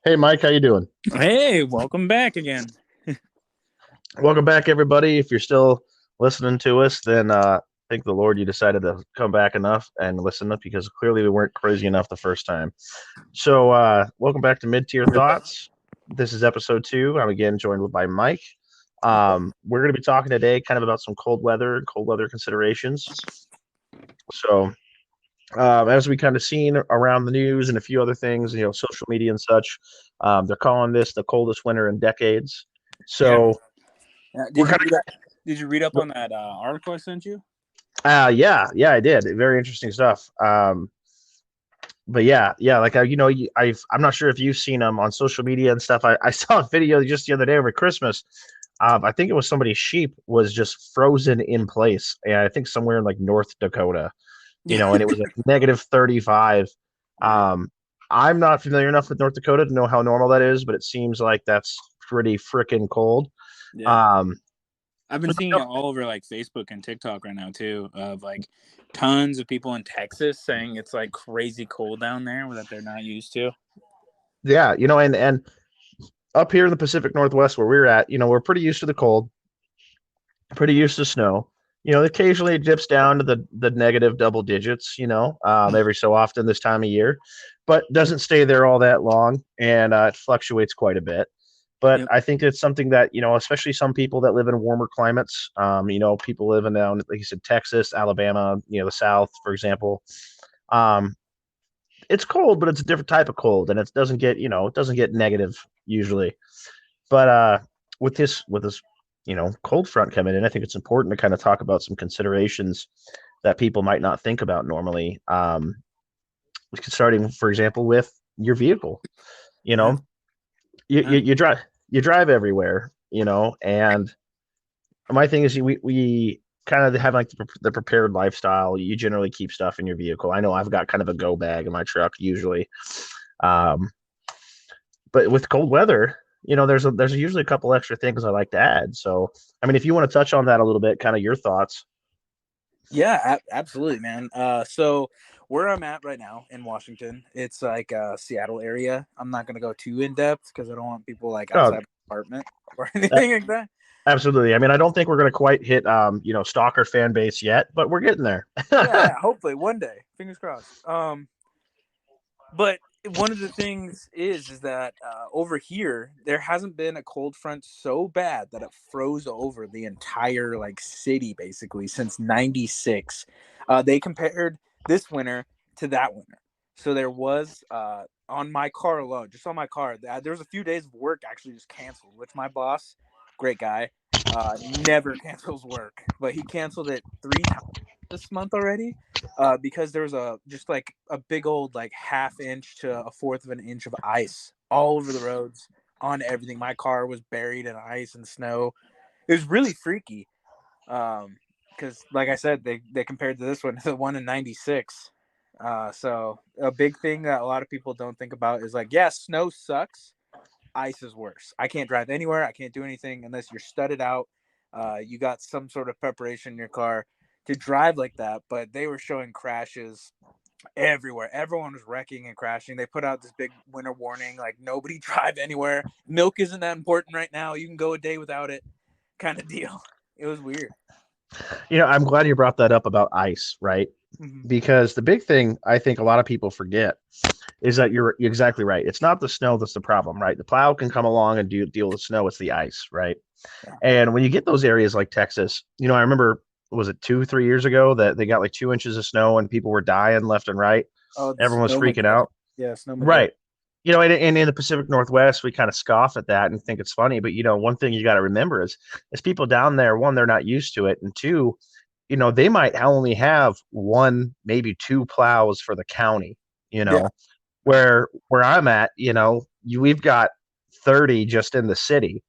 Hey, Mike, how you doing? Hey, welcome back again. Welcome back, everybody. If you're still listening to us, then thank the Lord you decided to come back enough and listen up because clearly we weren't crazy enough the first time. So, welcome back to Mid-Tier Thoughts. This is episode 2. I'm again joined by Mike. We're going to be talking today kind of about some cold weather and cold weather considerations. So, as we kind of seen around the news and a few other things, social media and such, they're calling this the coldest winter in decades. Yeah. So, we're Did you kind read up? Did you read up on that article I sent you? yeah, I did. Very interesting stuff. But yeah, like I'm not sure if you've seen them on social media and stuff. I saw a video just the other day over Christmas. I think it was somebody's sheep was just frozen in place, and I think somewhere in like North Dakota, Yeah. and it was like negative 35. Right. I'm not familiar enough with North Dakota to know how normal that is, but it seems like that's pretty freaking cold. Yeah. Um, I've been seeing it all over like Facebook and TikTok right now too, of like tons of people in Texas saying it's like crazy cold down there that they're not used to. yeah, and up here in the Pacific Northwest where we're at, we're pretty used to the cold, pretty used to snow. Occasionally it dips down to the negative double digits, every so often this time of year, but doesn't stay there all that long, and it fluctuates quite a bit. But Yep. I think it's something that, especially some people that live in warmer climates, people living down, like you said, Texas, Alabama, the South, for example. Um, it's cold, but it's a different type of cold, and it doesn't get negative usually. But with this cold front coming in, I think it's important to kind of talk about some considerations that people might not think about normally. Starting, for example, with your vehicle. You Yeah. know, you, Yeah. you, you drive you drive everywhere. And my thing is we kind of have like the prepared lifestyle. You generally keep stuff in your vehicle. I know I've got kind of a go bag in my truck usually. Um, but with cold weather, there's usually a couple extra things I like to add. So, I mean, if you want to touch on that a little bit, kind of your thoughts. Yeah, absolutely, man. So where I'm at right now in Washington, it's like Seattle area. I'm not gonna go too in depth because I don't want people like Oh, outside the apartment or anything like that. absolutely. I mean, I don't think we're going to quite hit, stalker fan base yet, but we're getting there. Yeah, hopefully one day. Fingers crossed. But one of the things is that over here there hasn't been a cold front so bad that it froze over the entire like city basically since '96. They compared this winter to that winter. So there was on my car alone, just on my car, there was a few days of work actually just canceled. Which my boss, great guy, never cancels work, but he canceled it 3 times this month already because there was a just like a big old like half inch to a fourth of an inch of ice all over the roads on everything. My car was buried in ice and snow. It was really freaky. Because like I said, they compared to this one to the one in '96. So a big thing that a lot of people don't think about is like, yeah, snow sucks. Ice is worse. I can't drive anywhere. I can't do anything unless you're studded out. You got some sort of preparation in your car to drive like that. But they were showing crashes everywhere. Everyone was wrecking and crashing. They put out this big winter warning, like nobody drive anywhere. Milk isn't that important right now. You can go a day without it, kind of deal. It was weird. I'm glad you brought that up about ice, right? Mm-hmm. Because the big thing I think a lot of people forget is that you're exactly right. It's not the snow that's the problem, right? The plow can come along and deal with snow. It's the ice, right? Yeah. And when you get those areas like Texas, I remember, was it 2, 3 years ago that they got like 2 inches of snow and people were dying left and right? Oh, the Everyone was freaking snowmageddon. out. Yeah, snowmageddon. Right. And in the Pacific Northwest, we kind of scoff at that and think it's funny. But, one thing you got to remember is people down there, one, they're not used to it. And two, they might only have one, maybe two plows for the county, Yeah. Right. where I'm at, we've got 30 just in the city,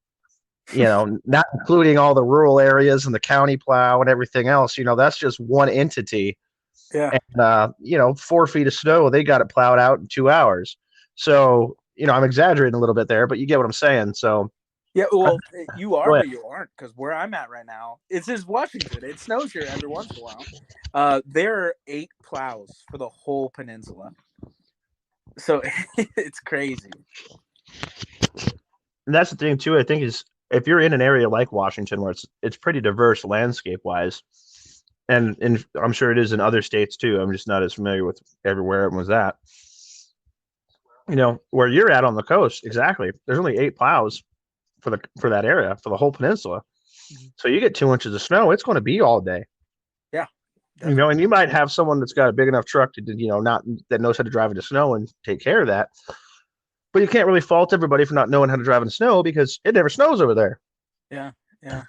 not including all the rural areas and the county plow and everything else. That's just one entity. Yeah. And 4 feet of snow, they got it plowed out in 2 hours. So, I'm exaggerating a little bit there, but you get what I'm saying. So Yeah, well, you go are, ahead. but you aren't, because where I'm at right now, it's just Washington. It snows here every once in a while. There are 8 plows for the whole peninsula, so it's crazy. And that's the thing too. I think is if you're in an area like Washington where it's pretty diverse landscape wise, and I'm sure it is in other states too. I'm just not as familiar with everywhere it was at. Where you're at on the coast, exactly. There's only 8 plows for that area for the whole peninsula. Mhm. So you get 2 inches of snow, it's going to be all day. Yeah, definitely. And you might have someone that's got a big enough truck to not that knows how to drive in the snow and take care of that. But you can't really fault everybody for not knowing how to drive in the snow because it never snows over there. Yeah, yeah.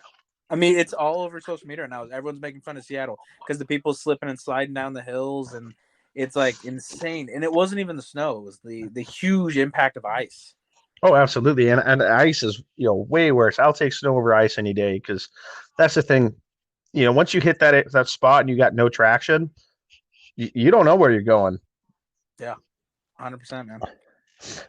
I mean, it's all over social media now. Everyone's making fun of Seattle because the people slipping and sliding down the hills, and it's like insane. And it wasn't even the snow; it was the huge impact of ice. Oh, absolutely. And ice is, way worse. I'll take snow over ice any day because that's the thing. Once you hit that spot and you got no traction, you don't know where you're going. Yeah, 100%, man.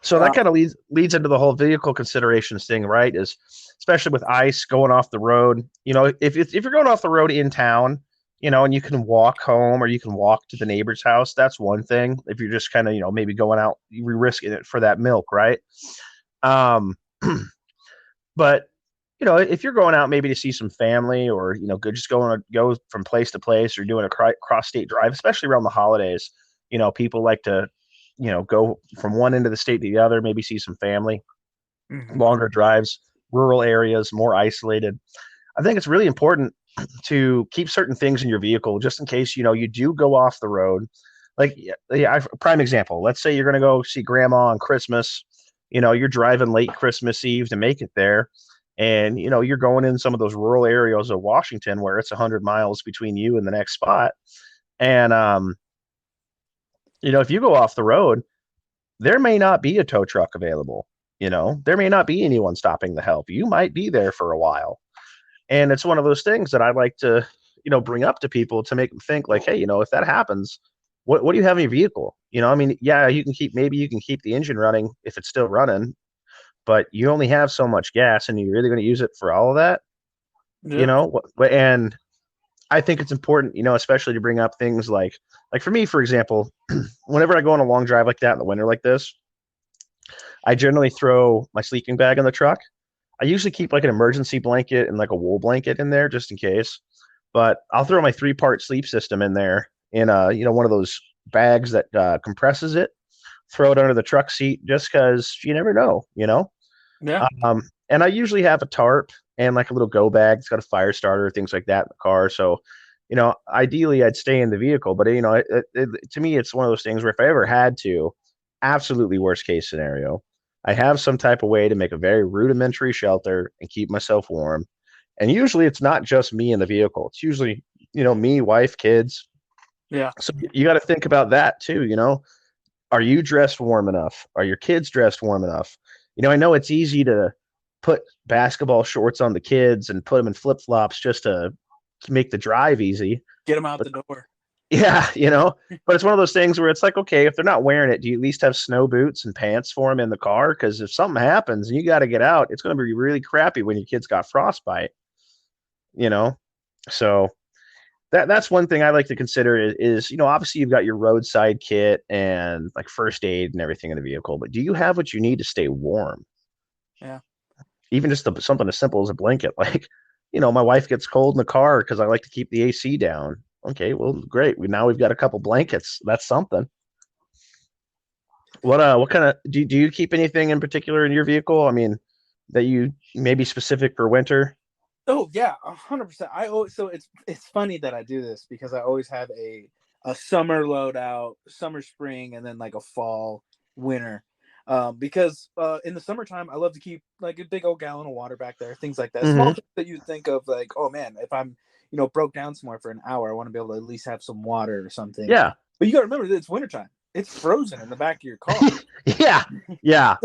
So that kind of leads into the whole vehicle considerations thing, right? Is especially with ice going off the road. If you're going off the road in town, and you can walk home or you can walk to the neighbor's house, that's one thing. If you're just kind of, maybe going out, you're risking it for that milk, right? Um, but if you're going out maybe to see some family or just go from place to place or doing a cross state drive, especially around the holidays, people like to go from one end of the state to the other, maybe see some family, longer drives, rural areas, more isolated. I think it's really important to keep certain things in your vehicle just in case you do go off the road. Like, yeah, prime example. Let's say you're going to go see grandma on Christmas. You're driving late Christmas Eve to make it there, and you're going in some of those rural areas of Washington where it's 100 miles between you and the next spot. And if you go off the road, there may not be a tow truck available. There may not be anyone stopping to help. You might be there for a while. And it's one of those things that I like to, bring up to people to make them think like, hey, if that happens, what do you have in your vehicle? I mean, yeah, maybe you can keep the engine running if it's still running, but you only have so much gas and you're really going to use it for all of that, Yep. and I think it's important, especially to bring up things like for me, for example, whenever I go on a long drive like that in the winter like this, I generally throw my sleeping bag in the truck. I usually keep like an emergency blanket and like a wool blanket in there just in case. But I'll throw my 3-part sleep system in there in one of those bags that compresses it. Throw it under the truck seat just because you never know. Yeah. And I usually have a tarp and like a little go bag. It's got a fire starter, things like that in the car. So, ideally I'd stay in the vehicle, but to me, it's one of those things where if I ever had to, absolutely worst case scenario, I have some type of way to make a very rudimentary shelter and keep myself warm. And usually it's not just me in the vehicle. It's usually, me, wife, kids. Yeah. So you got to think about that too. Are you dressed warm enough? Are your kids dressed warm enough? I know it's easy to put basketball shorts on the kids and put them in flip flops just to make the drive easy. Get them out But the door. yeah, but it's one of those things where it's like, okay, if they're not wearing it, do you at least have snow boots and pants for them in the car? Because if something happens and you got to get out, it's going to be really crappy when your kid's got frostbite, you know? So that's one thing I like to consider is, obviously you've got your roadside kit and like first aid and everything in the vehicle, but do you have what you need to stay warm? Yeah. Even just something as simple as a blanket. Like, my wife gets cold in the car because I like to keep the AC down. Okay, well, great. Now we've got a couple blankets. That's something. What kind of do you keep anything in particular in your vehicle? I mean, that you maybe specific for winter? Oh yeah, 100%. So it's funny that I do this because I always have a summer loadout, summer, spring, and then like a fall, winter. Because in the summertime, I love to keep like a big old gallon of water back there, things like that. Small Mm-hmm. things that you think of, like, oh man, if I'm broke down somewhere for an hour, I want to be able to at least have some water or something. Yeah. But you got to remember that it's wintertime. It's frozen in the back of your car. Yeah. Yeah.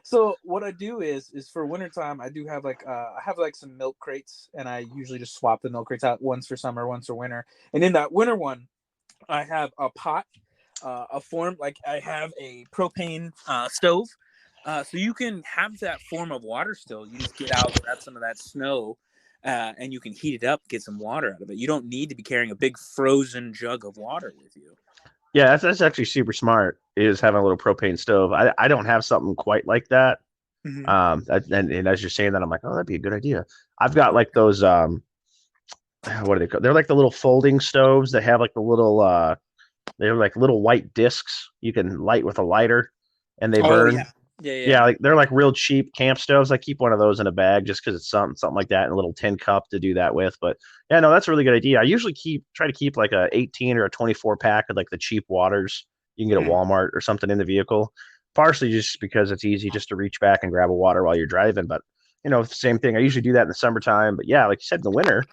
So what I do is for wintertime, I do have I have like some milk crates, and I usually just swap the milk crates out, once for summer, once for winter. And in that winter one, I have a pot, a form, like I have a propane stove. So you can have that form of water still. You just get out, grab some of that snow, and you can heat it up, get some water out of it. You don't need to be carrying a big frozen jug of water with you. Yeah, that's actually super smart, is having a little propane stove. I don't have something quite like that. Hmm. And as you're saying that, I'm like, oh, that'd be a good idea. I've got like those what are they called? They're like the little folding stoves that have like the little they're like little white discs you can light with a lighter and they Oh burn. yeah, yeah, Yeah, yeah, like they're like real cheap camp stoves. I keep one of those in a bag just because it's something like that in a little tin cup to do that with. But yeah, no, that's a really good idea. I usually try to keep like a 18 or a 24 pack of like the cheap waters you can get at mm, Walmart or something in the vehicle. Partially just because it's easy just to reach back and grab a water while you're driving. But same thing. I usually do that in the summertime. But yeah, like you said, in the winter,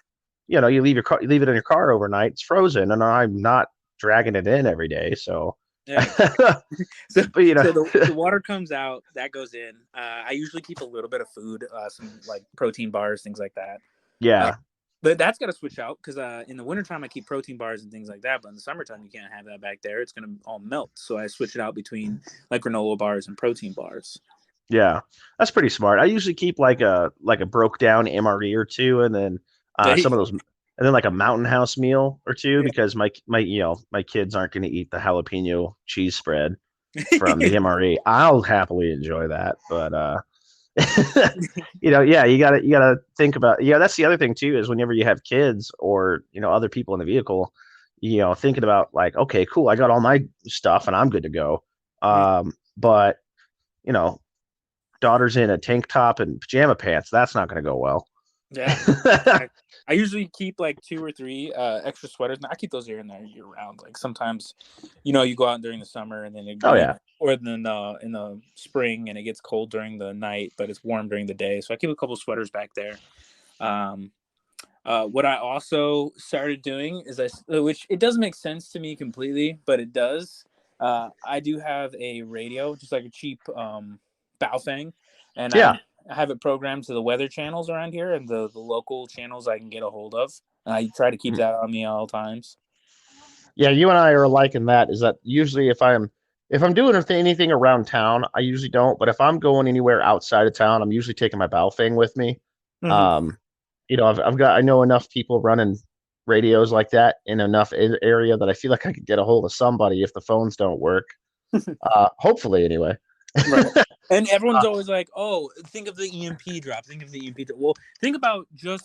you leave your car, you leave it in your car overnight. It's frozen, and I'm not dragging it in every day. So, yeah. but So, you know, so the water comes out, that goes in. I usually keep a little bit of food, some like protein bars, things like that. Uh, yeah. but that's got to switch out because in the wintertime I keep protein bars and things like that. But in the summertime you can't have that back there; it's gonna all melt. So I switch it out between like granola bars and protein bars. Yeah, that's pretty smart. I usually keep like a broke down MRE or two, and then There you some of go. those, and then like a Mountain House meal or two Yeah. because my kids aren't going to eat the jalapeno cheese spread from the MRE. I'll happily enjoy that, but yeah, you gotta think about That's the other thing too is whenever you have kids or other people in the vehicle, thinking about like, okay, cool, I got all my stuff and I'm good to go. But you know daughter's in a tank top and pajama pants, that's not going to go well. Yeah. I usually keep like two or three extra sweaters. And I keep those here and there year round. Like sometimes, you go out during the summer and then Oh yeah. or then in the spring and it gets cold during the night, but it's warm during the day. So I keep a couple sweaters back there. Um, what I also started doing is which it doesn't make sense to me completely, but it does. I do have a radio, just like a cheap Baofeng, and Yeah. I have it programmed to the weather channels around here and the local channels I can get a hold of. And I try to keep that on me at all times. Yeah, you and I are alike in that. Is that usually if I'm doing anything around town, I usually don't. But if I'm going anywhere outside of town, I'm usually taking my Baofeng with me. Mm-hmm. Um, I know enough people running radios like that in enough area that I feel like I could get a hold of somebody if the phones don't work. Hopefully, anyway. Right. And everyone's always like, "Oh, think of the EMP drop. Think of the EMP drop." Well, think about just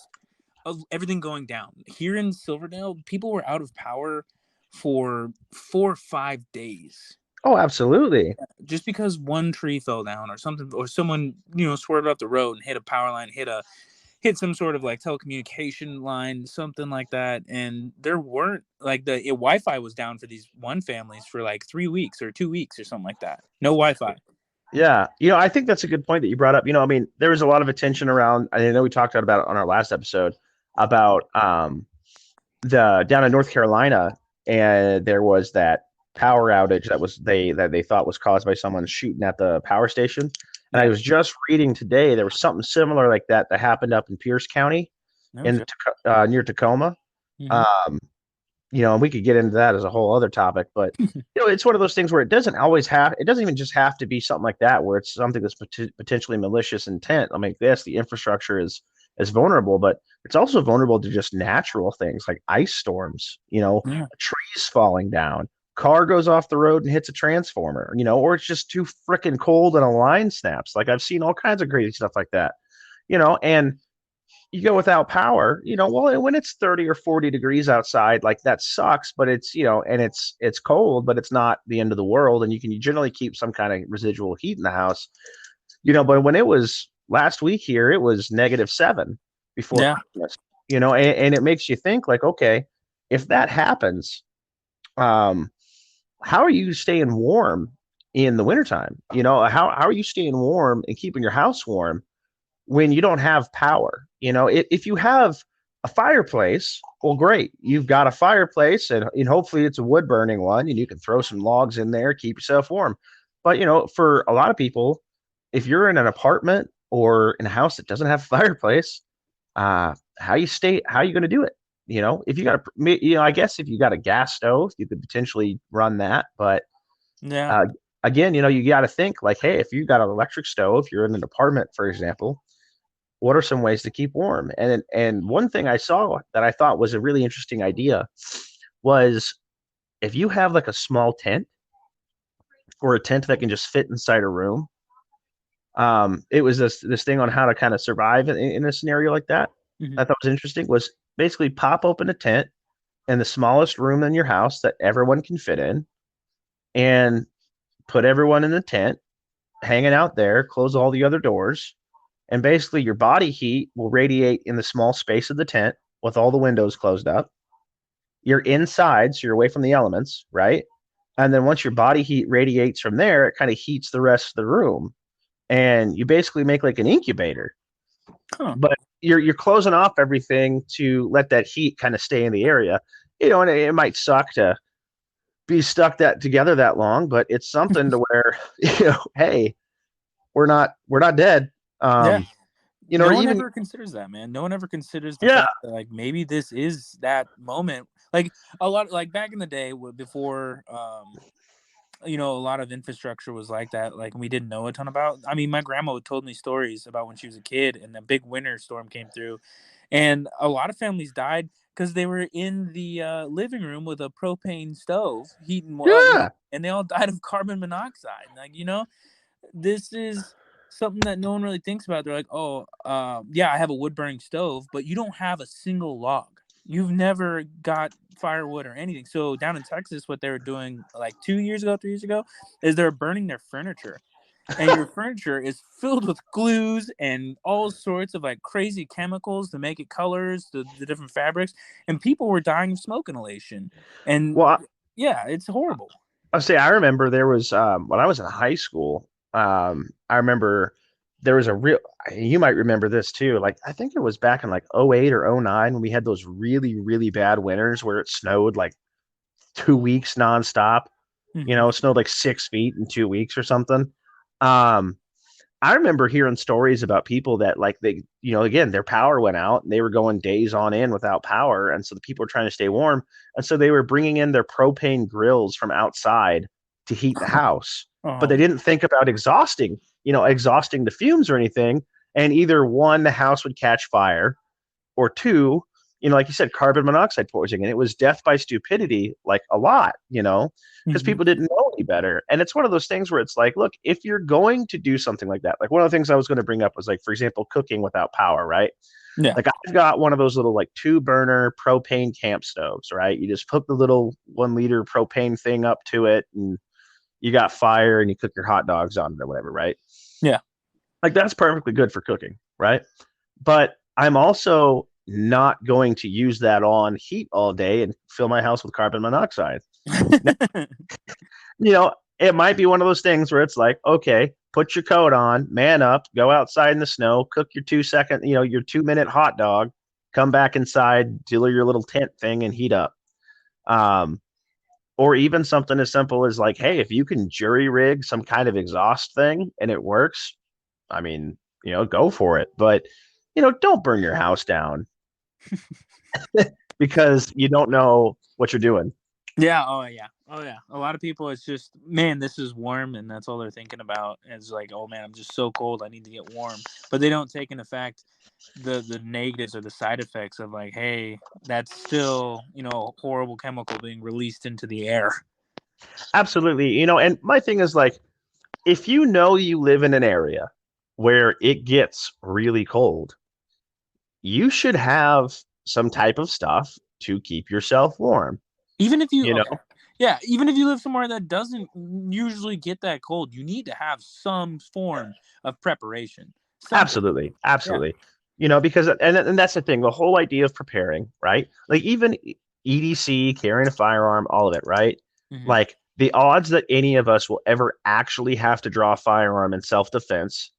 of everything going down here in Silverdale. People were out of power for 4 or 5 days Oh, absolutely. just because one tree fell down or something, or someone swerved off the road and hit a power line, hit some sort of like telecommunication line, something like that. And there weren't like Wi-Fi was down for these one families for like 3 weeks or 2 weeks or something like that. No Wi-Fi. Yeah, I think that's a good point that you brought up. I mean, there was a lot of attention around. I know we talked about it on our last episode about the down in North Carolina, and there was that power outage that they thought was caused by someone shooting at the power station. And I Yeah. was just reading today there was something similar like that happened up in Pierce County No in shit. near Tacoma. Mm-hmm. Um, and we could get into that as a whole other topic, but it's one of those things where it doesn't even just have to be something like that, where it's something that's potentially malicious intent. I mean, yes, the infrastructure is vulnerable, but it's also vulnerable to just natural things like ice storms, Yeah. trees falling down, car goes off the road and hits a transformer, or it's just too freaking cold and a line snaps. Like I've seen all kinds of crazy stuff like that, and you go without power, well, when it's 30 or 40 degrees outside, like that sucks, but and it's cold, but it's not the end of the world. And you can generally keep some kind of residual heat in the house, but when it was last week here, it was -7 before Yeah. Christmas, and it makes you think like, okay, if that happens, um, how are you staying warm in the wintertime? How are you staying warm and keeping your house warm when you don't have power? If you have a fireplace, well, great. You've got a fireplace and hopefully it's a wood burning one and you can throw some logs in there, keep yourself warm. But, for a lot of people, if you're in an apartment or in a house that doesn't have a fireplace, how are you going to do it? If you got I guess if you got a gas stove, you could potentially run that. But Yeah. uh, again, you got to think like, hey, if you got an electric stove, you're in an apartment, for example, what are some ways to keep warm? And one thing I saw that I thought was a really interesting idea was if you have like a small tent or a tent that can just fit inside a room, It was this thing on how to kind of survive in a scenario like that. Hmm. I thought was interesting was basically pop open a tent in the smallest room in your house that everyone can fit in, and put everyone in the tent, hanging out there, close all the other doors, and basically your body heat will radiate in the small space of the tent with all the windows closed up. You're inside, so you're away from the elements, right? And then once your body heat radiates from there, it kind of heats the rest of the room, and you basically make like an incubator. Huh. But you're closing off everything to let that heat kind of stay in the area. And it might suck to be stuck that together that long, but it's something to where hey, we're not dead. Yeah. Or No one even ever considers that, man. No one ever considers the yeah, fact that like maybe this is that moment. Like a lot, like back in the day before, a lot of infrastructure was like that. Like we didn't know a ton about. I mean, my grandma told me stories about when she was a kid, and a big winter storm came through, and a lot of families died because they were in the living room with a propane stove yeah. and they all died of carbon monoxide. Like this is something that no one really thinks about. They're like, oh, yeah, I have a wood burning stove, but you don't have a single log. You've never got firewood or anything. So down in Texas, what they were doing like 2 years ago, 3 years ago, is they're burning their furniture. And your furniture is filled with glues and all sorts of like crazy chemicals to make it colors, the different fabrics. And people were dying of smoke inhalation. And Well, yeah, it's horrible. I'll say I remember there was when I was in high school. I remember there was a real. You might remember this too. Like I think it was back in like '08 or '09 when we had those really really bad winters where it snowed like 2 weeks nonstop. Hmm. It snowed like 6 feet in 2 weeks or something. Um, I remember hearing stories about people that like again, their power went out and they were going days on end without power. And so the people were trying to stay warm. And so they were bringing in their propane grills from outside to heat the house. But Oh. they didn't think about exhausting the fumes or anything. And either one, the house would catch fire, or two, like you said, carbon monoxide poisoning. And it was death by stupidity, like a lot, because Hmm. people didn't know any better. And it's one of those things where it's like, look, if you're going to do something like that, like one of the things I was going to bring up was like, for example, cooking without power, right? Yeah. Like I've got one of those little like 2 burner propane camp stoves, right? You just hook the little 1 liter propane thing up to it and you got fire and you cook your hot dogs on it or whatever, right? Yeah. Like that's perfectly good for cooking, right? But I'm also not going to use that on heat all day and fill my house with carbon monoxide. Now, it might be one of those things where it's like, okay, put your coat on, man up, go outside in the snow, cook your 2 second, your 2 minute hot dog, come back inside, do your little tent thing and heat up. Um, or even something as simple as like, hey, if you can jury rig some kind of exhaust thing and it works, I mean, go for it. But, don't burn your house down because you don't know what you're doing. Yeah. Oh yeah. Oh yeah. A lot of people, it's just, man, this is warm, and that's all they're thinking about. It's like, oh man, I'm just so cold. I need to get warm. But they don't take into fact the negatives or the side effects of like, hey, that's still horrible chemical being released into the air. Absolutely. And my thing is like, if you live in an area where it gets really cold, you should have some type of stuff to keep yourself warm, Even if you you know? okay, yeah, even if you live somewhere that doesn't usually get that cold, you need to have some form of preparation. Something. Absolutely. Yeah. Absolutely. Because and that's the thing, the whole idea of preparing, right? Like even EDC, carrying a firearm, all of it, right? Hmm. Like the odds that any of us will ever actually have to draw a firearm in self-defense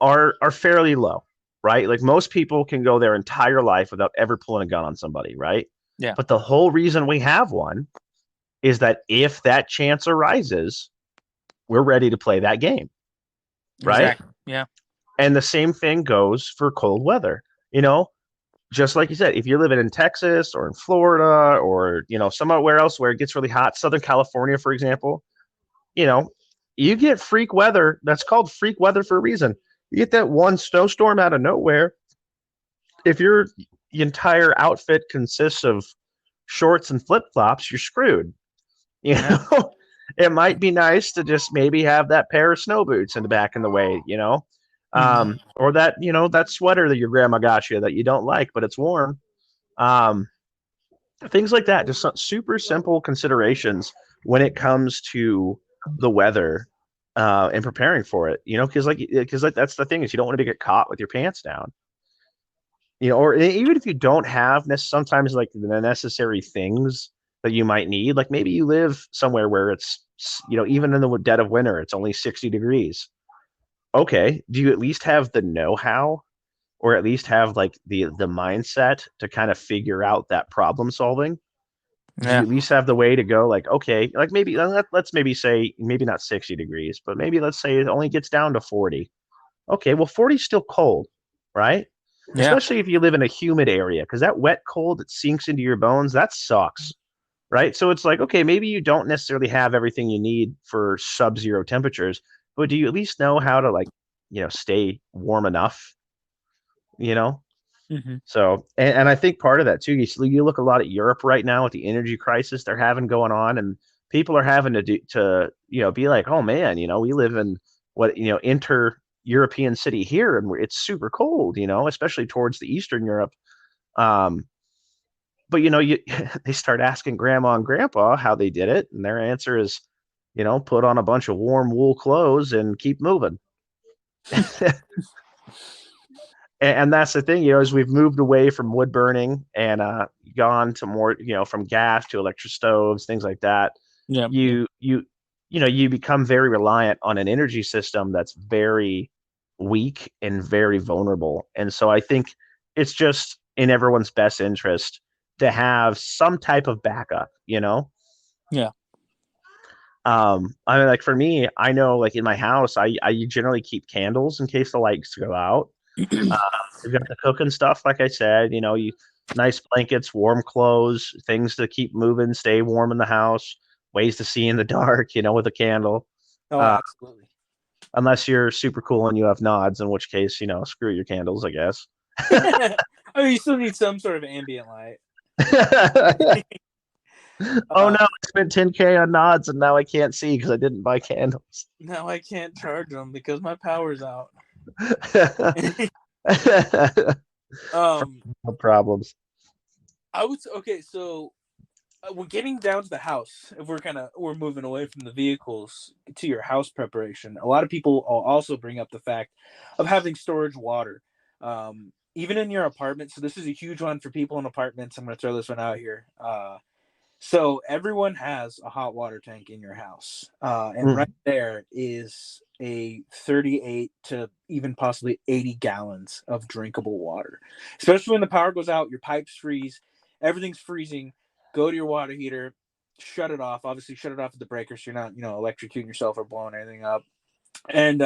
are fairly low, right? Like most people can go their entire life without ever pulling a gun on somebody, right? Yeah. But the whole reason we have one is that if that chance arises, we're ready to play that game, right? Exactly. Yeah. And the same thing goes for cold weather. You know, just like you said, if you're living in Texas or in Florida or, somewhere else where it gets really hot, Southern California, for example, you know, you get freak weather. That's called freak weather for a reason. You get that one snowstorm out of nowhere. If your entire outfit consists of shorts and flip flops, you're screwed. You Yeah. know, it might be nice to just maybe have that pair of snow boots in the back in the way, Mhm. Or that, that sweater that your grandma got you that you don't like, but it's warm. Um, Things like that, just some super simple considerations when it comes to the weather and preparing for it. Because that's the thing is you don't want to get caught with your pants down. Or even if you don't have sometimes like the necessary things that you might need, like maybe you live somewhere where it's even in the dead of winter, it's only 60 degrees. Okay, do you at least have the know-how or at least have like the mindset to kind of figure out that problem solving? Do you Yeah. at least have the way to go like, okay, like maybe let's maybe say maybe not 60 degrees, but maybe let's say it only gets down to 40. Okay, well 40 is still cold, right? Yeah. Especially if you live in a humid area, because that wet cold that sinks into your bones, that sucks, right? So it's like, okay, maybe you don't necessarily have everything you need for sub-zero temperatures, but do you at least know how to like, stay warm enough, you know? Hmm. So, and I think part of that too, you look a lot at Europe right now with the energy crisis they're having going on, and people are having to be like, oh man, we live in what, inter-European city here, and it's super cold, especially towards the Eastern Europe. Um, but they start asking grandma and grandpa how they did it, and their answer is, put on a bunch of warm wool clothes and keep moving. And that's the thing, as we've moved away from wood burning and gone to more, from gas to electric stoves, things like that, Yeah. Yeah. you become very reliant on an energy system that's very weak and very vulnerable. And so I think it's just in everyone's best interest to have some type of backup. Yeah. I mean, like for me, I know like in my house, I generally keep candles in case the lights go out. Uh, you've got the cooking stuff, like I said, you nice blankets, warm clothes, things to keep moving, stay warm in the house, ways to see in the dark, with a candle. Oh, Uh, absolutely. Unless you're super cool and you have nods, in which case, screw your candles, I guess. I mean, you still need some sort of ambient light. Oh no, Uh, I spent 10K on nods and now I can't see because I didn't buy candles. Now I can't charge them because my power's out. um, No problems. I was okay. So we're getting down to the house. If we're moving away from the vehicles to your house preparation, a lot of people also bring up the fact of having storage water, even in your apartment. So this is a huge one for people in apartments. I'm going to throw this one out here. So everyone has a hot water tank in your house, and right Mm. there is a 38 to even possibly 80 gallons of drinkable water. Especially when the power goes out, your pipes freeze, everything's freezing. Go to your water heater, shut it off. Obviously, shut it off at the breaker so you're not, electrocuting yourself or blowing anything up. And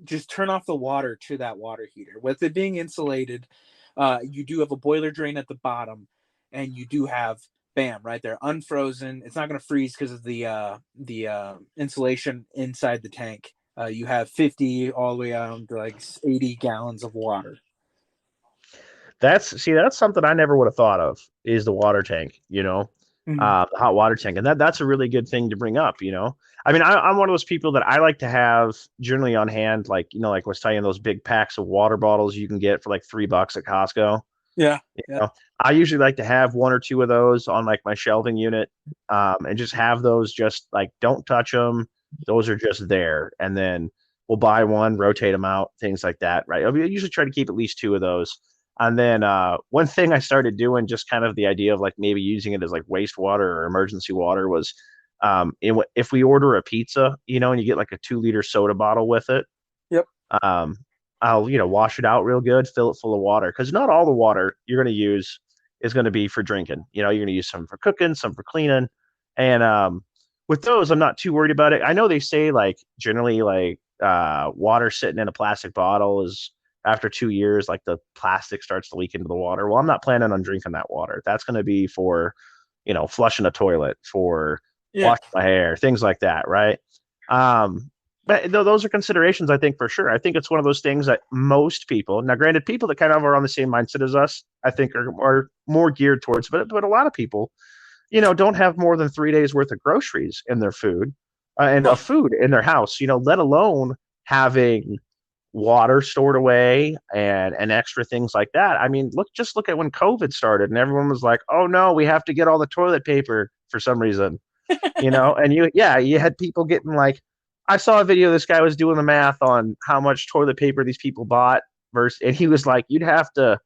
just turn off the water to that water heater. With it being insulated, you do have a boiler drain at the bottom, and you do have bam right there unfrozen. It's not going to freeze because of the insulation inside the tank. You have 50 all the way down to like 80 gallons of water. That's something I never would have thought of is the water tank, Mm-hmm. the hot water tank. And that's a really good thing to bring up. I mean, I'm one of those people that I like to have generally on hand, like, like I was telling you, those big packs of water bottles you can get for like $3 at Costco. Yeah, You yeah, know, I usually like to have one or two of those on like my shelving unit, and just have those just like don't touch them. Those are just there, and then we'll buy one, rotate them out, things like that, right? I usually try to keep at least two of those. And then one thing I started doing, just kind of the idea of like maybe using it as like wastewater or emergency water, was if we order a pizza, and you get like a 2 liter soda bottle with it, yep, um, I'll wash it out real good, fill it full of water, because not all the water you're going to use is going to be for drinking. You're going to use some for cooking, some for cleaning, and with those, I'm not too worried about it. I know they say like generally like water sitting in a plastic bottle is after 2 years, like the plastic starts to leak into the water. Well, I'm not planning on drinking that water. That's going to be for flushing a toilet, for yeah. washing my hair, things like that, right? But those are considerations, I think, for sure. I think it's one of those things that most people, now granted, people that kind of are on the same mindset as us, I think are more geared towards, but a lot of people, don't have more than 3 days worth of groceries in their food and of Well, food in their house, let alone having water stored away and extra things like that. I mean, look at when COVID started and everyone was like, "Oh no, we have to get all the toilet paper for some reason." And you had people getting like, I saw a video, this guy was doing the math on how much toilet paper these people bought versus, and he was like, you'd have to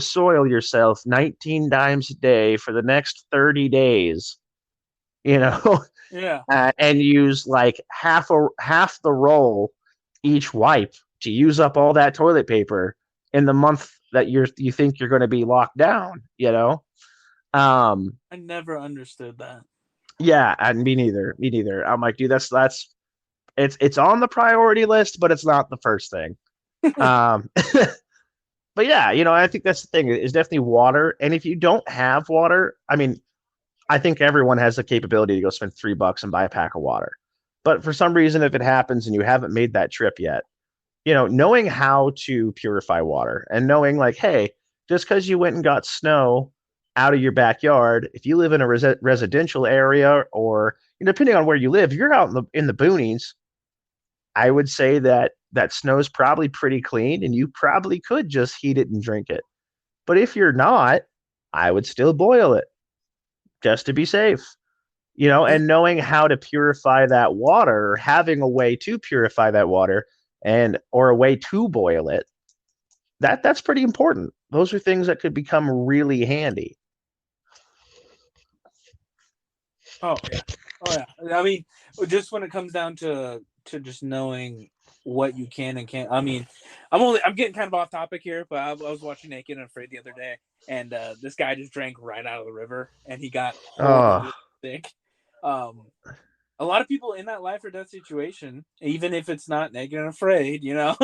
soil yourself 19 times a day for the next 30 days, you know, Yeah. and use like half the roll each wipe to use up all that toilet paper in the month that you think you're going to be locked down. I never understood that. Yeah, and me neither. Me neither. I'm like, dude, that's it's on the priority list, but it's not the first thing. Um, but yeah, I think that's the thing is definitely water. And if you don't have water, I mean, I think everyone has the capability to go spend $3 and buy a pack of water. But for some reason, if it happens and you haven't made that trip yet, knowing how to purify water and knowing like, hey, just because you went and got snow out of your backyard, if you live in a residential area or depending on where you live, you're out in the boonies. I would say that snow is probably pretty clean and you probably could just heat it and drink it. But if you're not, I would still boil it just to be safe. And knowing how to purify that water, having a way to purify that water and or a way to boil it, that's pretty important. Those are things that could become really handy. Oh yeah. Oh yeah. I mean, just when it comes down to just knowing what you can and can't. I mean, I'm getting kind of off topic here, but I was watching Naked and Afraid the other day, and this guy just drank right out of the river, and he got Oh, horribly sick. Um, a lot of people in that life or death situation, even if it's not Naked and Afraid, yeah,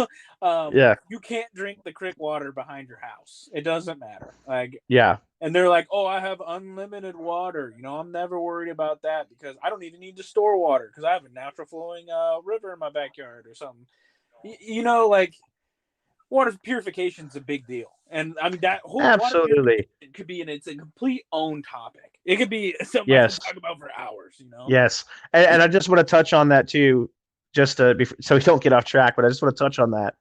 you can't drink the creek water behind your house. It doesn't matter. Like, yeah, and they're like, "Oh, I have unlimited water. I'm never worried about that because I don't even need to store water because I have a natural flowing river in my backyard or something." Like water purification is a big deal, and I mean that whole water absolutely. purification could be it's a complete own topic. It could be something I Yes, could talk about for hours. yes. And I just want to touch on that too, just to so we don't get off track, but I just want to touch on that.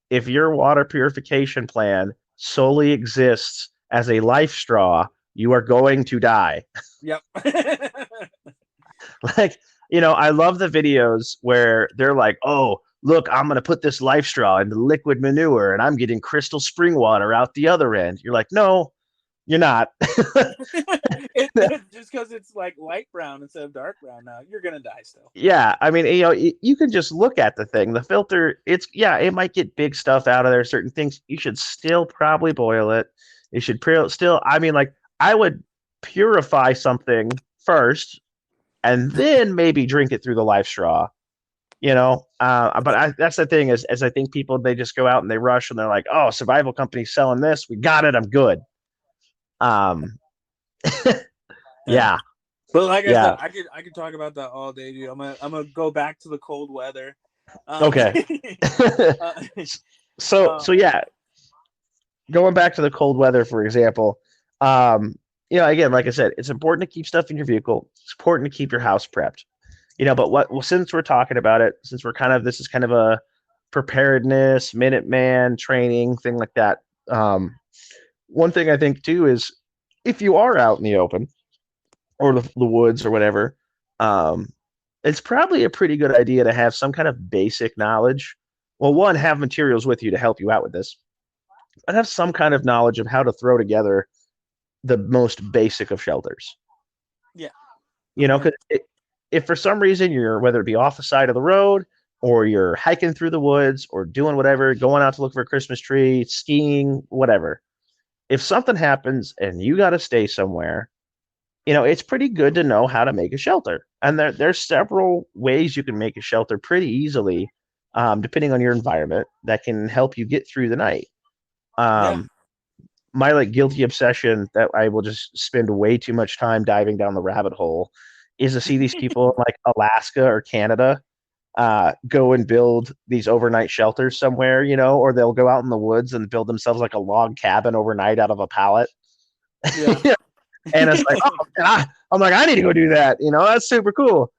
If your water purification plan solely exists as a life straw, you are going to die. Yep. Like, I love the videos where they're like, oh, look, I'm going to put this life straw into liquid manure and I'm getting crystal spring water out the other end. You're like, no, you're not. Just because it's like light brown instead of dark brown now, you're going to die still. Yeah. I mean, you can just look at the thing. The filter, it might get big stuff out of there, certain things. You should still probably boil it. You should still, I mean, like, I would purify something first and then maybe drink it through the life straw. That's the thing is, I think people, they just go out and they rush and they're like, oh, survival company's selling this, we got it, I'm good. um yeah, But like I said, yeah, I could talk about that all day, dude. I'm gonna go back to the cold weather. okay. Uh, So yeah, going back to the cold weather, for example, again, like I said, it's important to keep stuff in your vehicle. It's important to keep your house prepped. But since we're talking about it, since this is kind of a preparedness, Minuteman training thing like that. One thing I think too is if you are out in the open or the woods or whatever, um, it's probably a pretty good idea to have some kind of basic knowledge. Well, one, have materials with you to help you out with this, but have some kind of knowledge of how to throw together the most basic of shelters. yeah. Because if for some reason you're, whether it be off the side of the road or you're hiking through the woods or doing whatever, going out to look for a Christmas tree, skiing, whatever, if something happens and you got to stay somewhere, it's pretty good to know how to make a shelter. And there's several ways you can make a shelter pretty easily, depending on your environment, that can help you get through the night. Yeah. My like guilty obsession that I will just spend way too much time diving down the rabbit hole is to see these people in like Alaska or Canada go and build these overnight shelters somewhere, or they'll go out in the woods and build themselves like a log cabin overnight out of a pallet. Yeah. And it's like, oh, I'm like, I need to go do that. That's super cool.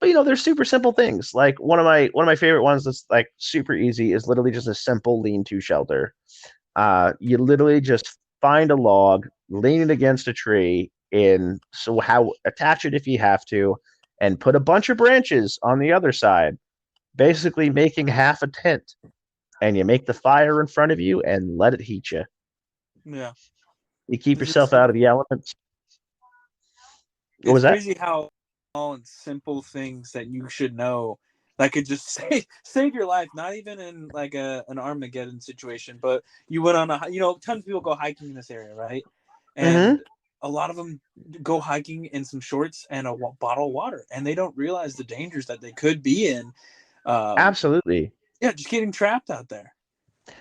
But they're super simple things. Like one of my favorite ones that's like super easy is literally just a simple lean-to shelter. You literally just find a log, lean it against a tree, and so how attach it if you have to, and put a bunch of branches on the other side, basically making half a tent. And you make the fire in front of you and let it heat you. Yeah. You keep It's just yourself out of the elements. What it's was that? crazy how small and simple things that you should know that could just save your life. Not even in like an Armageddon situation, but you went on tons of people go hiking in this area, right? Mm-hmm. And a lot of them go hiking in some shorts and a bottle of water, and they don't realize the dangers that they could be in. Absolutely. Yeah, just getting trapped out there.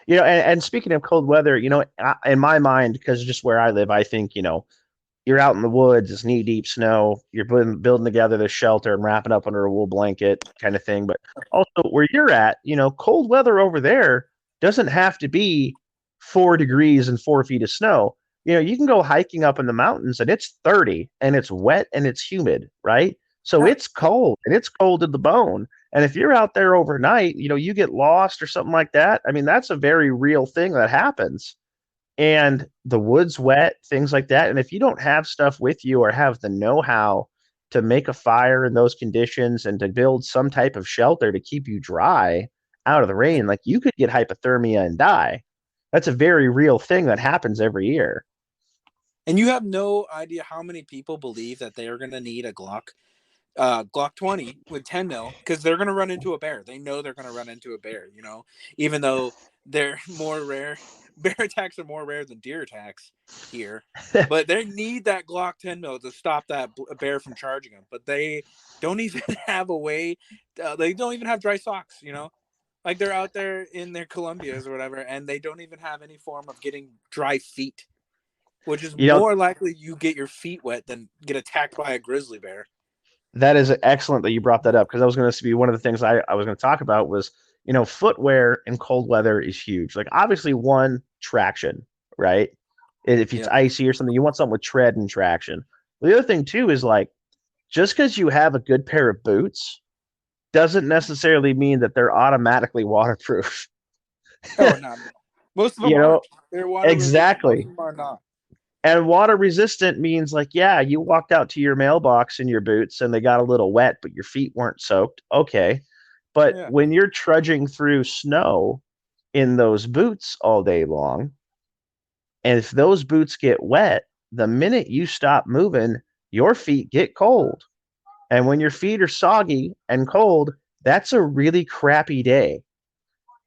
And speaking of cold weather, in my mind, because just where I live, I think, you're out in the woods, it's knee deep snow, you're building together this shelter and wrapping up under a wool blanket kind of thing. But also where you're at, cold weather over there doesn't have to be 4 degrees and 4 feet of snow. You can go hiking up in the mountains and it's 30 and it's wet and it's humid, right? So Yeah. it's cold and it's cold to the bone. And if you're out there overnight, you get lost or something like that. I mean, that's a very real thing that happens. And the wood's wet, things like that. And if you don't have stuff with you or have the know-how to make a fire in those conditions and to build some type of shelter to keep you dry out of the rain, like you could get hypothermia and die. That's a very real thing that happens every year. And you have no idea how many people believe that they are going to need a Glock 20 with 10 mil because they're going to run into a bear. They know they're going to run into a bear, even though they're more rare. Bear attacks are more rare than deer attacks here, but they need that Glock 10 mil to stop that bear from charging them. But they don't even have a way. They don't even have dry socks. Like they're out there in their Columbias or whatever, and they don't even have any form of getting dry feet, which is You know, more likely you get your feet wet than get attacked by a grizzly bear. that is excellent that you brought that up because that was going to be one of the things I was going to talk about was, footwear in cold weather is huge. Like obviously one, traction, right? If it's Yep. icy or something, you want something with tread and traction. The other thing too is like just because you have a good pair of boots doesn't necessarily mean that they're automatically waterproof. Oh, no. Most of them you know, aren't. They're water resistant. Most exactly. of them are not. And water resistant means like, yeah, you walked out to your mailbox in your boots and they got a little wet, but your feet weren't soaked. Okay. But Yeah. when you're trudging through snow in those boots all day long, and if those boots get wet, the minute you stop moving, your feet get cold. And when your feet are soggy and cold, that's a really crappy day.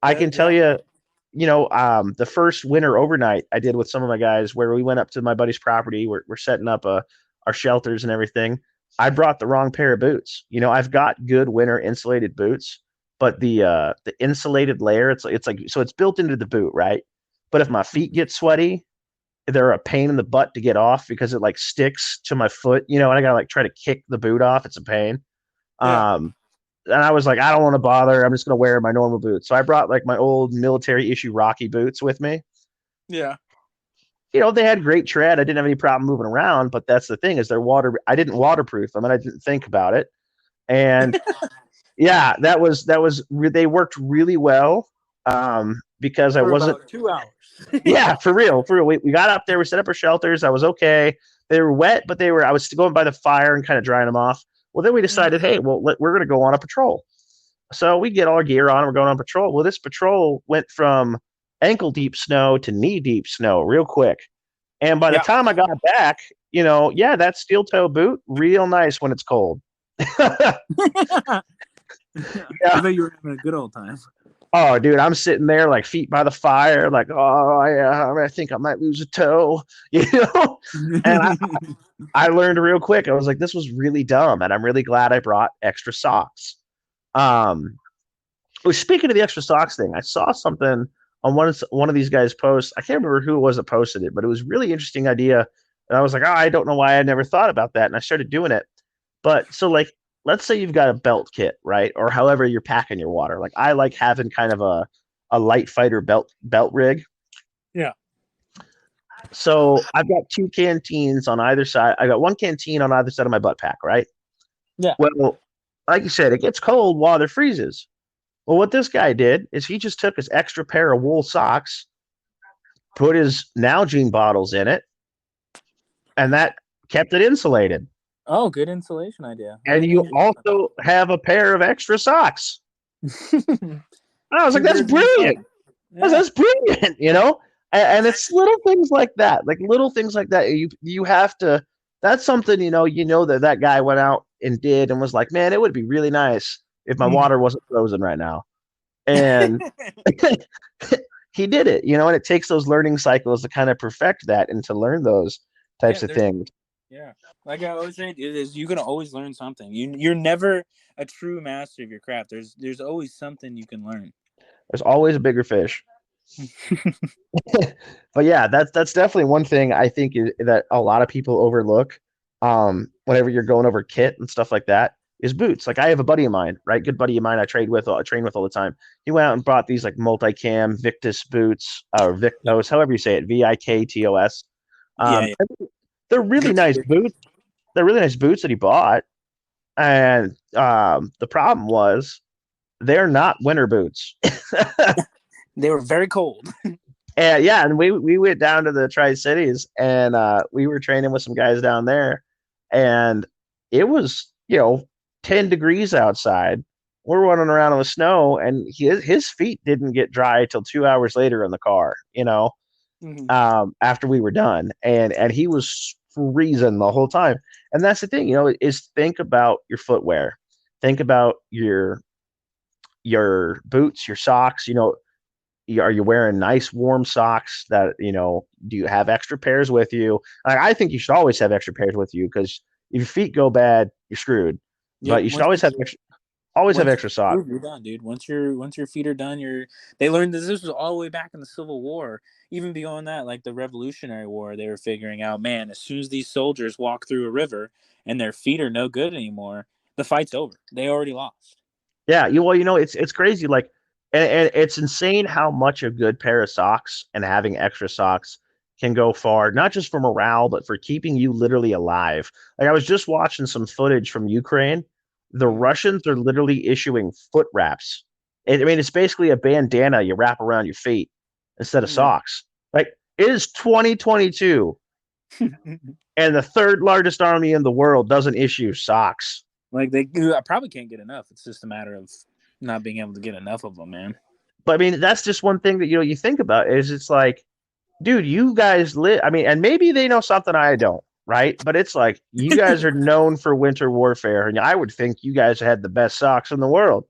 I can tell Yeah. you, the first winter overnight I did with some of my guys where we went up to my buddy's property. We're setting up our shelters and everything. I brought the wrong pair of boots. I've got good winter insulated boots, but the insulated layer, it's like so it's built into the boot, right? But if my feet get sweaty, they're a pain in the butt to get off because it like sticks to my foot, and I gotta like try to kick the boot off. It's a pain. Yeah. Um, and I was like, I don't want to bother. I'm just going to wear my normal boots. So I brought like my old military issue Rocky boots with me. Yeah. They had great tread. I didn't have any problem moving around, but that's the thing is they're water. I didn't waterproof them and I didn't think about it. And yeah, they worked really well. Because I For wasn't, about 2 hours. yeah, for real, for real. We got up there, we set up our shelters. I was okay. They were wet, but I was going by the fire and kind of drying them off. Well, then we decided, hey, well, we're going to go on a patrol. So we get all our gear on and we're going on patrol. Well, this patrol went from ankle deep snow to knee deep snow real quick. And by the Yeah. time I got back, yeah, that steel toe boot, real nice when it's cold. I Yeah. bet you were having a good old time. Oh, dude, I'm sitting there like feet by the fire, like, oh, yeah, I think I might lose a toe, And I learned real quick. I was like, this was really dumb, and I'm really glad I brought extra socks. Speaking of the extra socks thing, I saw something on one of these guys' posts. I can't remember who it was that posted it, but it was a really interesting idea. And I was like, oh, I don't know why I never thought about that. And I started doing it. But so like, let's say you've got a belt kit, right? Or however you're packing your water. Like I like having kind of a light fighter belt rig. Yeah. So I've got two canteens on either side. I got one canteen on either side of my butt pack, right? Yeah. Well, like you said, it gets cold while it freezes. Well, what this guy did is he just took his extra pair of wool socks, put his Nalgene bottles in it, and that kept it insulated. Oh, good insulation idea. I And didn't you even think also have a pair of extra socks. about that. And I was like, Two that's birds in a brilliant. stone. Yeah. That's brilliant, you know? And it's little things like that, like little things like that. You have to. That's something that that guy went out and did and was like, man, it would be really nice if my water wasn't frozen right now. And he did it, and it takes those learning cycles to kind of perfect that and to learn those Yeah, types of things. yeah. Like I always say, it is you can always learn something. You're never a true master of your craft. There's always something you can learn. There's always a bigger fish. But yeah, that's definitely one thing I think that a lot of people overlook. Whenever you're going over kit and stuff like that, is boots. Like I have a buddy of mine, right? Good buddy of mine. I train with all the time. He went out and bought these like multicam Victus boots or Victos, however you say it, Viktos. Yeah, They're really nice yeah. boots. They're really nice boots that he bought. And the problem was they're not winter boots. They were very cold. And yeah, and we went down to the Tri Cities and we were training with some guys down there, and it was 10 degrees outside. We're running around in the snow, and his feet didn't get dry till 2 hours later in the car. Mhm. After we were done, and he was freezing the whole time. And that's the thing, is think about your footwear, think about your boots, your socks. Are you wearing nice warm socks that do you have extra pairs with you? I think you should always have extra pairs with you because if your feet go bad, you're screwed. Yep. But you should always have Once extra socks. you're done, dude. Once your feet are done, they learned this was all the way back in the Civil War. Even beyond that, like the Revolutionary War, they were figuring out, man, as soon as these soldiers walk through a river and their feet are no good anymore, the fight's over. They already lost. Yeah, it's crazy. Like, and it's insane how much a good pair of socks and having extra socks can go far, not just for morale, but for keeping you literally alive. Like I was just watching some footage from Ukraine. The Mhm. Russians are literally issuing foot wraps. I mean, it's basically a bandana you wrap around your feet instead of Yeah. socks. Like it is 2022, and the third largest army in the world doesn't issue socks. Like I probably can't get enough. It's just a matter of not being able to get enough of them, man. But I mean, that's just one thing that you think about is it's like, dude, you guys live. I mean, and maybe they know something I don't, right? But it's like you guys are known for winter warfare, and I would think you guys had the best socks in the world.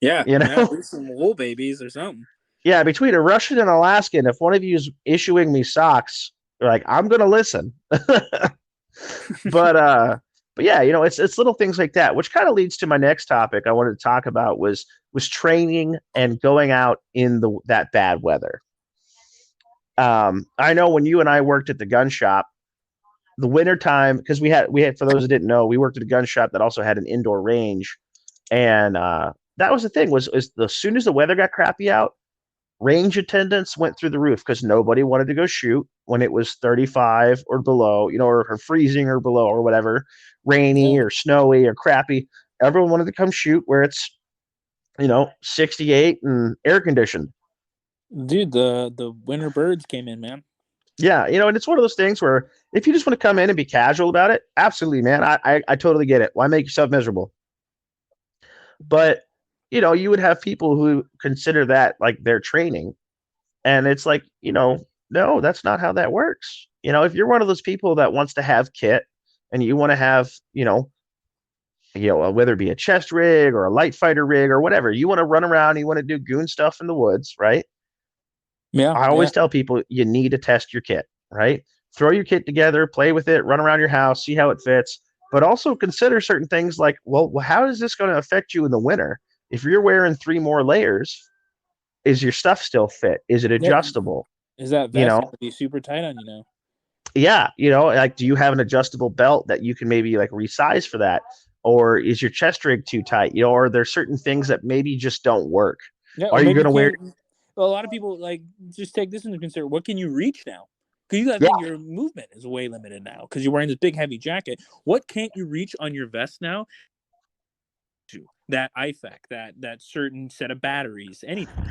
Yeah, You yeah, at know? least some wool babies or something. Yeah, between a Russian and Alaskan, if one of you is issuing me socks, like I'm gonna listen. but but yeah, it's little things like that, which kind of leads to my next topic I wanted to talk about was training and going out in that bad weather. I know when you and I worked at the gun shop, the winter time, because we had for those that didn't know, we worked at a gun shop that also had an indoor range, and that was the thing was as soon as the weather got crappy out, range attendance went through the roof because nobody wanted to go shoot when it was 35 or below, or freezing or below or whatever, rainy Yeah. or snowy or crappy. Everyone wanted to come shoot where it's 68 and air conditioned. Dude, the winter birds came in, man. Yeah, and it's one of those things where if you just want to come in and be casual about it, absolutely, man. I totally get it. Why make yourself miserable? But you would have people who consider that like their training. And it's like, no, that's not how that works. If you're one of those people that wants to have kit and you want to have, whether it be a chest rig or a light fighter rig or whatever, you want to run around, you want to do goon stuff in the woods, right? Yeah, I yeah. always tell people you need to test your kit, right? Throw your kit together, play with it, run around your house, see how it fits, but also consider certain things like, well, how is this going to affect you in the winter? If you're wearing 3 more layers, is your stuff still fit? Is it Yeah. adjustable? Is that You vest know, gonna be super tight on you now? yeah, like, do you have an adjustable belt that you can maybe like resize for that? Or is your chest rig too tight? Or are there certain things that maybe just don't work? Yeah, or Are you maybe going you to wear, can't. Well, a lot of people like just take this into consideration. What can you reach now? Because you gotta yeah, think your movement is way limited now because you're wearing this big heavy jacket. What can't you reach on your vest now? that IFAC, that certain set of batteries, anything.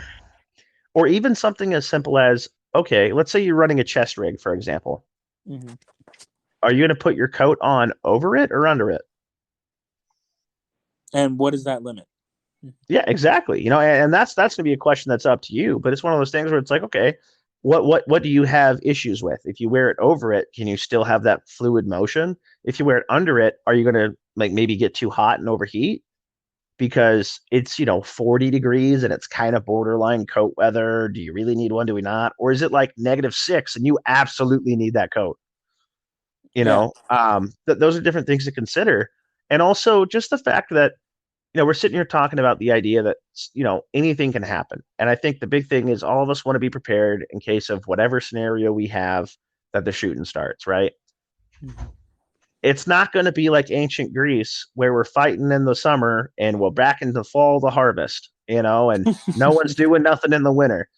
Or even something as simple as, okay, let's say you're running a chest rig, for example. Mm-hmm. Are you going to put your coat on over it or under it? And what is that limit? Yeah, exactly. And that's going to be a question that's up to you. But it's one of those things where it's like, okay, what do you have issues with? If you wear it over it, can you still have that fluid motion? If you wear it under it, are you going to like maybe get too hot and overheat? Because it's 40 degrees and it's kind of borderline coat weather. Do you really need one? Do we not? Or is it like -6 and you absolutely need that coat? Yeah. Those are different things to consider. And also just the fact that we're sitting here talking about the idea that anything can happen. And I think the big thing is all of us want to be prepared in case of whatever scenario we have that the shooting starts, right? Mm-hmm. It's not going to be like ancient Greece where we're fighting in the summer and we're back in the fall, the harvest, and no one's doing nothing in the winter.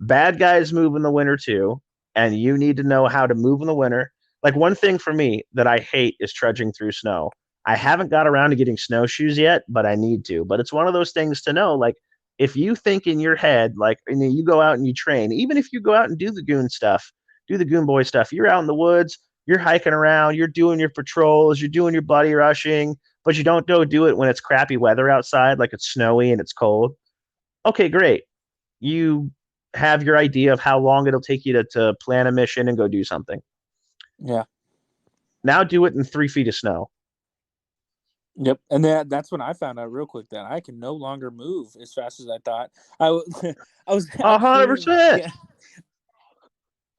Bad guys move in the winter too, and you need to know how to move in the winter. Like one thing for me that I hate is trudging through snow. I haven't got around to getting snowshoes yet, but I need to. But it's one of those things to know, like if you think in your head, like you go out and you train, even if you go out and do the goon stuff, do the goon boy stuff, you're out in the woods, you're hiking around, you're doing your patrols, you're doing your buddy rushing, but you don't go do it when it's crappy weather outside, like it's snowy and it's cold. Okay, great. You have your idea of how long it'll take you to plan a mission and go do something. Yeah. Now do it in 3 feet of snow. Yep, and that's when I found out real quick that I can no longer move as fast as I thought. I was out shooting, 100%.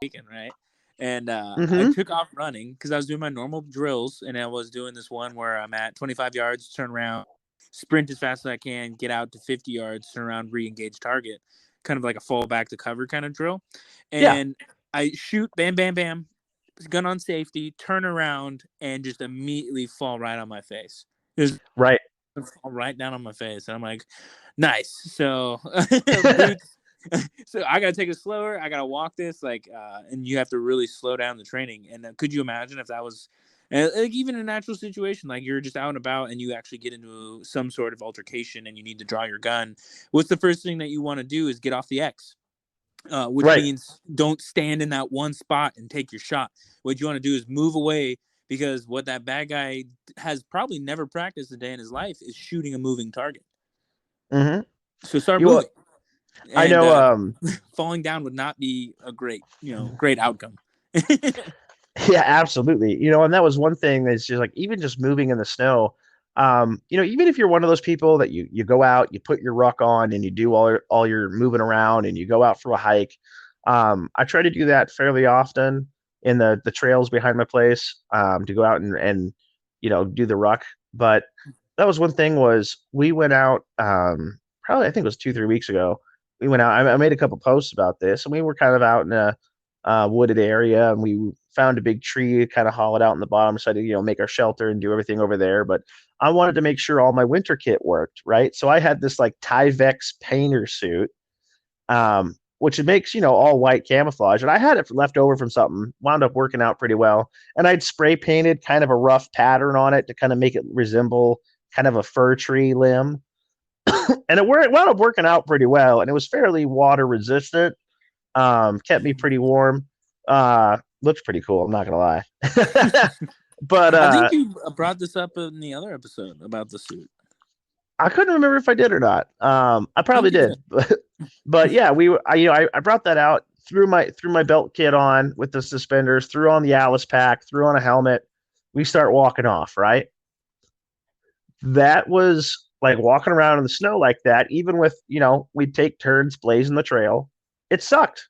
yeah, right, and I Mm-hmm. took off running because I was doing my normal drills, and I was doing this one where I'm at 25 yards, turn around, sprint as fast as I can, get out to 50 yards, turn around, re-engage target, kind of like a fall back to cover kind of drill, Yeah. and I shoot, bam, bam, bam, gun on safety, turn around, and just immediately fall right on my face. Just Right. fall right down on my face. And I'm like, nice. So boots. So I gotta take it slower. I gotta walk this and you have to really slow down the training. And could you imagine if that was like even a natural situation, like you're just out and about and you actually get into some sort of altercation and you need to draw your gun? What's the first thing that you want to do is get off the X, which Right. means don't stand in that one spot and take your shot. What you want to do is move away, because what that bad guy has probably never practiced a day in his life is shooting a moving target. Mm-hmm. So start moving. I And know. falling down would not be a great outcome. Yeah, absolutely. And that was one thing that's just like even just moving in the snow. Even if you're one of those people that you go out, you put your ruck on, and you do all your moving around, and you go out for a hike. I try to do that fairly often in the trails behind my place, to go out and do the ruck. But that was one thing was we went out, probably I think it was 2-3 weeks ago. We went out. I made a couple posts about this, and we were kind of out in a wooded area, and we found a big tree kind of hollowed out in the bottom, so to make our shelter and do everything over there. But I wanted to make sure all my winter kit worked, right? So I had this like Tyvek painter suit, which it makes all white camouflage, and I had it left over from something, wound up working out pretty well. And I'd spray painted kind of a rough pattern on it to kind of make it resemble kind of a fir tree limb. And it wound up working out pretty well, and it was fairly water resistant. Kept me pretty warm. Looks pretty cool, I'm not gonna lie. But I think you brought this up in the other episode about the suit. I couldn't remember if I did or not. I probably did. But yeah, I brought that out, threw my belt kit on with the suspenders, threw on the Alice pack, threw on a helmet. We start walking off, right? That was like walking around in the snow like that, even with, we'd take turns blazing the trail. It sucked.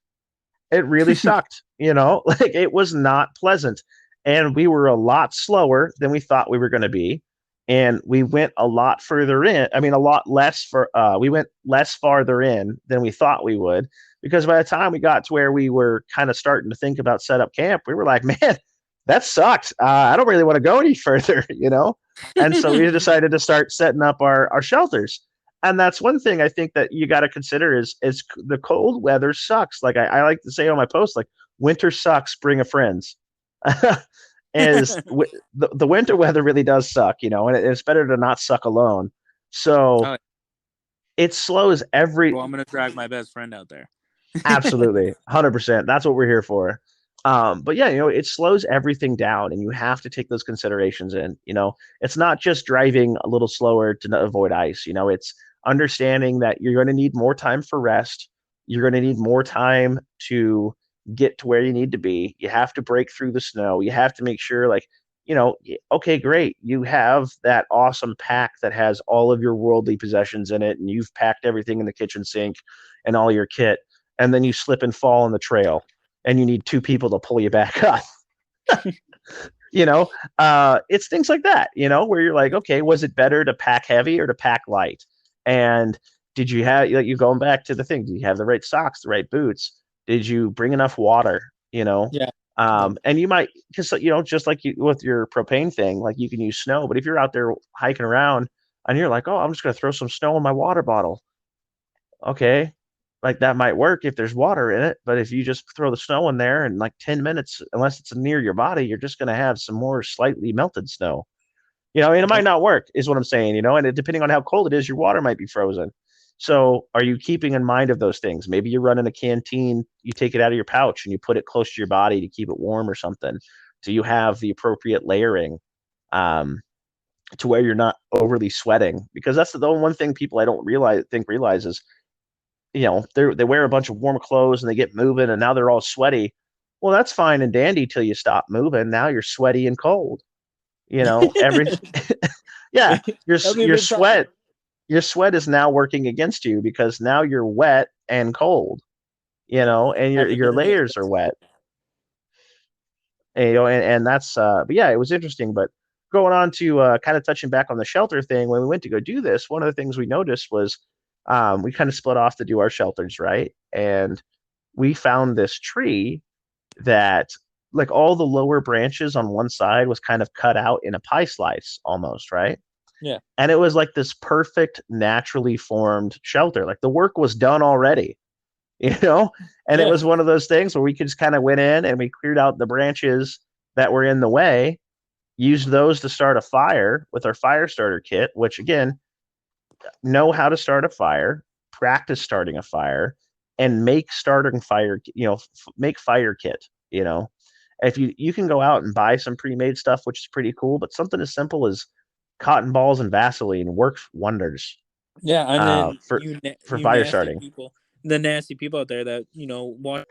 It really sucked, like it was not pleasant. And we were a lot slower than we thought we were going to be. And we went a lot further in. I mean, a lot less we went less farther in than we thought we would, because by the time we got to where we were kind of starting to think about set up camp, we were like, man, that sucks. I don't really want to go any further, And so we decided to start setting up our shelters. And that's one thing I think that you got to consider is the cold weather sucks. Like I like to say on my post, like winter sucks, bring a friends. The winter weather really does suck, and it's better to not suck alone. So Oh, it slows every well, I'm gonna drag my best friend out there. absolutely 100%. That's what we're here for. But yeah, it slows everything down, and you have to take those considerations in. It's not just driving a little slower to avoid ice. It's understanding that you're going to need more time for rest. You're going to need more time to get to where you need to be. You have to break through the snow. You have to make sure, like, okay, great. You have that awesome pack that has all of your worldly possessions in it, and you've packed everything in the kitchen sink and all your kit, and then you slip and fall on the trail, and you need two people to pull you back up. you know, it's things like that, where you're like, okay, was it better to pack heavy or to pack light? And did you have, like, you going back to the thing, did you have the right socks, the right boots? Did you bring enough water? Yeah. Yep. And you might, because, just like with your propane thing, like you can use snow, but if you're out there hiking around and you're like, oh, I'm just going to throw some snow in my water bottle. Okay, like that might work if there's water in it, but if you just throw the snow in there in like 10 minutes, unless it's near your body, you're just going to have some more slightly melted snow. And it might Yep. not work, is what I'm saying, and depending on how cold it is, your water might be frozen. So are you keeping in mind of those things? Maybe you're running a canteen, you take it out of your pouch and you put it close to your body to keep it warm or something. Do you have the appropriate layering um, to where you're not overly sweating? Because that's the one thing people I don't realize is, they wear a bunch of warm clothes and they get moving and now they're all sweaty. Well, that's fine and dandy till you stop moving. Now you're sweaty and cold. Every yeah, your That'll be a your big problem. sweat is now working against you because now you're wet and cold. Yep. And your Haven't your been in the layers are wet. And that's but yeah, it was interesting. But going on to kind of touching back on the shelter thing, when we went to go do this, one of the things we noticed was we kind of split off to do our shelters, right? And we found this tree that, like, all the lower branches on one side was kind of cut out in a pie slice almost, right? Yeah. And it was like this perfect naturally formed shelter. Like the work was done already, you know? And it Yeah. was one of those things where we could just kind of went in and we cleared out the branches that were in the way, used those to start a fire with our fire starter kit, which again, know how to start a fire, practice starting a fire, and make starting fire, make fire kit, if you can go out and buy some pre-made stuff, which is pretty cool, but something as simple as cotton balls and Vaseline works wonders Yeah. And then for you fire nasty starting. people, the nasty people out there that watch.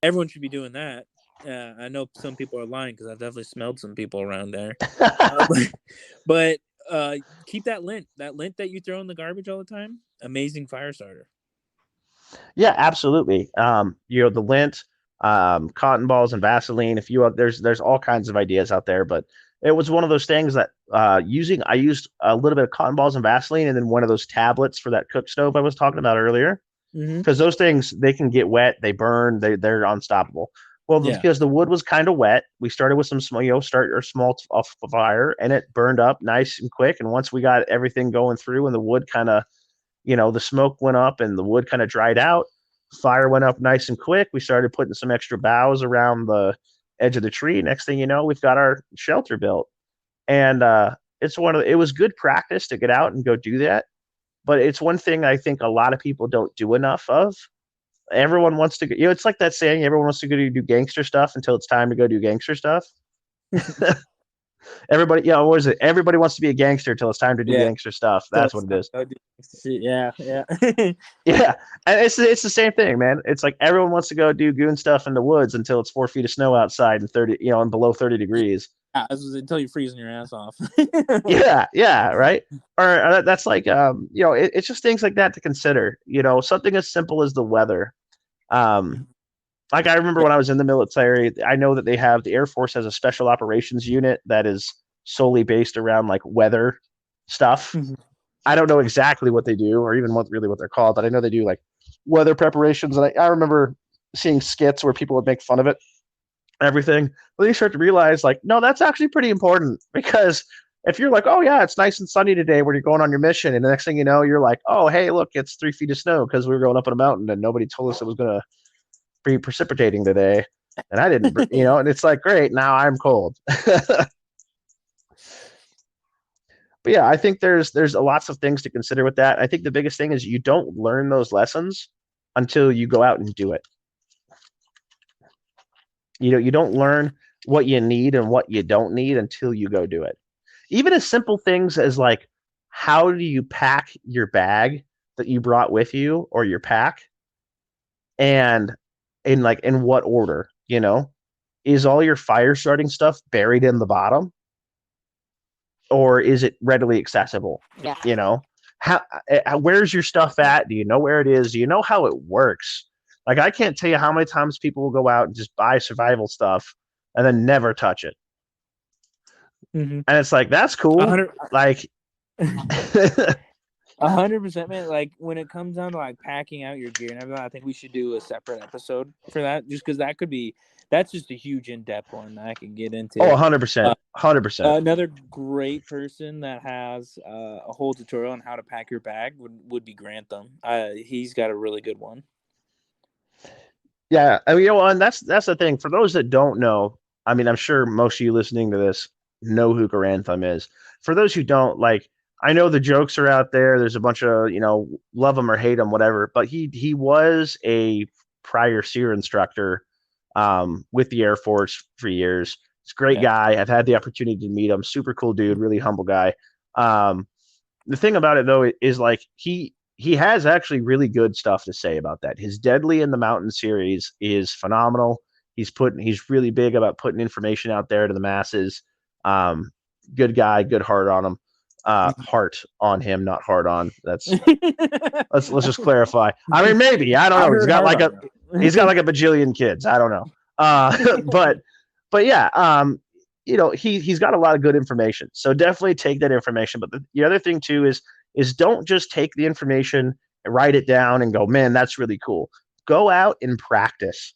Everyone should be doing that. I know some people are lying because I've definitely smelled some people around there. Uh, but keep that lint. That lint that you throw in the garbage all the time. Amazing fire starter. Yeah, absolutely. The lint, cotton balls, and Vaseline. If you there's all kinds of ideas out there, but it was one of those things that I used a little bit of cotton balls and Vaseline, and then one of those tablets for that cook stove I was talking about earlier. Mm-hmm. Because those things, they can get wet, they burn, they're unstoppable. Well, Yeah. because the wood was kind of wet, we started with some small, start your small off fire, and it burned up nice and quick. And once we got everything going through, and the wood kind of, the smoke went up and the wood kind of dried out, fire went up nice and quick. We started putting some extra boughs around the edge of the tree. Next thing you know, we've got our shelter built, and it was good practice to get out and go do that. But it's one thing I think a lot of people don't do enough of. Everyone wants to, it's like that saying, everyone wants to go do gangster stuff until it's time to go do gangster stuff. Everybody, what is it? Everybody wants to be a gangster until it's time to do Yeah. gangster stuff. So That's what it is. yeah. Yeah. Yeah, and it's the same thing, man. It's like everyone wants to go do goon stuff in the woods until it's 4 feet of snow outside and 30, and below 30 degrees. Yeah, until you're freezing your ass off. Yeah, right. Or that's like, it's just things like that to consider. Something as simple as the weather. Um, like I remember Yeah. when I was in the military, I know that the Air Force has a special operations unit that is solely based around like weather stuff. Mhm. I don't know exactly what they do or even what they're called, but I know they do like weather preparations. And I remember seeing skits where people would make fun of it, everything. But then you start to realize, like, no, that's actually pretty important, because if you're like, oh yeah, it's nice and sunny today when you're going on your mission, and the next thing you know, you're like, oh hey, look, it's 3 feet of snow because we were going up on a mountain and nobody told us it was going to be precipitating today, and I didn't, and it's like, great, now I'm cold. But yeah, I think there's lots of things to consider with that. I think the biggest thing is you don't learn those lessons until you go out and do it. You don't learn what you need and what you don't need until you go do it. Even as simple things as like, how do you pack your bag that you brought with you or your pack, and in what order, is all your fire starting stuff buried in the bottom, or is it readily accessible? Yeah. How where's your stuff at? Do you know where it is? Do you know how it works? Like, I can't tell you how many times people will go out and just buy survival stuff and then never touch it. Mm-hmm. And it's like, that's cool. 100 Like 100%, man. Like, when it comes down to like packing out your gear and everything, I think we should do a separate episode for that, just because that's just a huge in-depth one that I can get into. 100%. 100%. Another great person that has a whole tutorial on how to pack your bag would be Grantham. He's got a really good one. Yeah, I mean, and that's the thing. For those that don't know, I mean, I'm sure most of you listening to this know who Grantham is. For those who don't, like, I know the jokes are out there. There's a bunch of, love him or hate him, whatever. But he was a prior SEER instructor with the Air Force for years. He's a great guy. I've had the opportunity to meet him. Super cool dude, really humble guy. The thing about it, though, is like he has actually really good stuff to say about that. His Deadly in the Mountain series is phenomenal. He's really big about putting information out there to the masses. Good guy, good heart on him. Heart on him, not hard on. That's let's just clarify. I mean, maybe, I don't know. He's got like a bajillion kids. I don't know. But yeah, he's got a lot of good information. So definitely take that information. But the other thing too is don't just take the information and write it down and go, man, that's really cool. Go out and practice.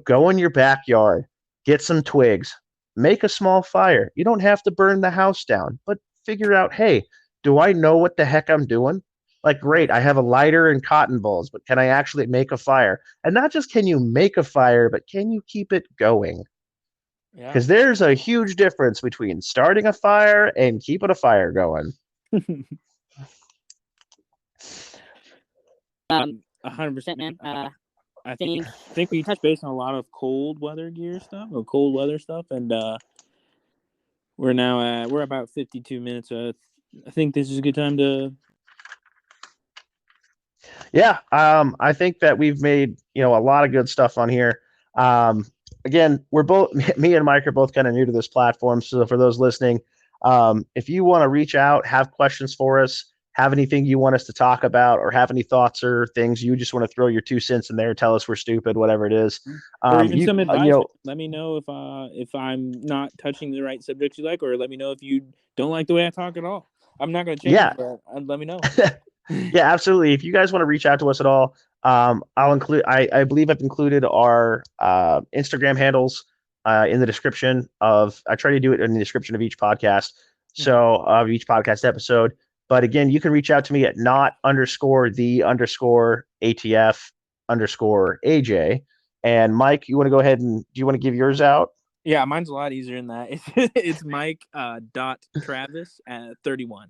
Go in your backyard, get some twigs, make a small fire. You don't have to burn the house down, but figure out, hey, do I know what the heck I'm doing? Like, great, I have a lighter and cotton balls, but can I actually make a fire? And not just can you make a fire, but can you keep it going? Because there's a huge difference between starting a fire and keeping a fire going. 100%, man. I think we touched base on a lot of cold weather stuff, and we're about 52 minutes. I think this is a good time to. Yeah, I think that we've made a lot of good stuff on here. Again, we're both me and Mike are both kind of new to this platform, so for those listening, if you want to reach out, have questions for us, have anything you want us to talk about, or have any thoughts or things you just want to throw your 2 cents in there, tell us we're stupid, whatever it is. Or even some advice. Let me know if I'm not touching the right subjects you like, or let me know if you don't like the way I talk at all. I'm not going to change it, but let me know. Yeah, absolutely. If you guys want to reach out to us at all, I'll include. I believe I've included our Instagram handles in the description of. I try to do it in the description of each podcast, so of each podcast episode. But again, you can reach out to me at not_the_ATF_AJ. And Mike, you want to go ahead and do you want to give yours out? Yeah, mine's a lot easier than that. It's Mike .Travis at 31.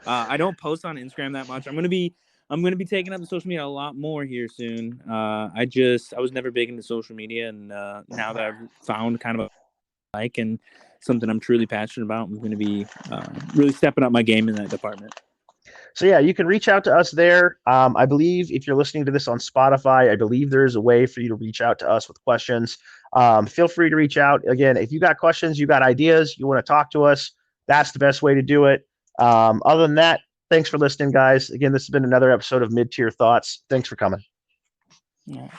I don't post on Instagram that much. I'm gonna be taking up the social media a lot more here soon. I was never big into social media, and now that I've found kind of a like and something I'm truly passionate about, I'm going to be really stepping up my game in that department. So yeah, you can reach out to us there. I believe if you're listening to this on Spotify, I believe there is a way for you to reach out to us with questions. Feel free to reach out. Again, if you got questions, you got ideas, you want to talk to us, that's the best way to do it. Other than that, thanks for listening, guys. Again, this has been another episode of Mid-Tier Thoughts. Thanks for coming. Yeah.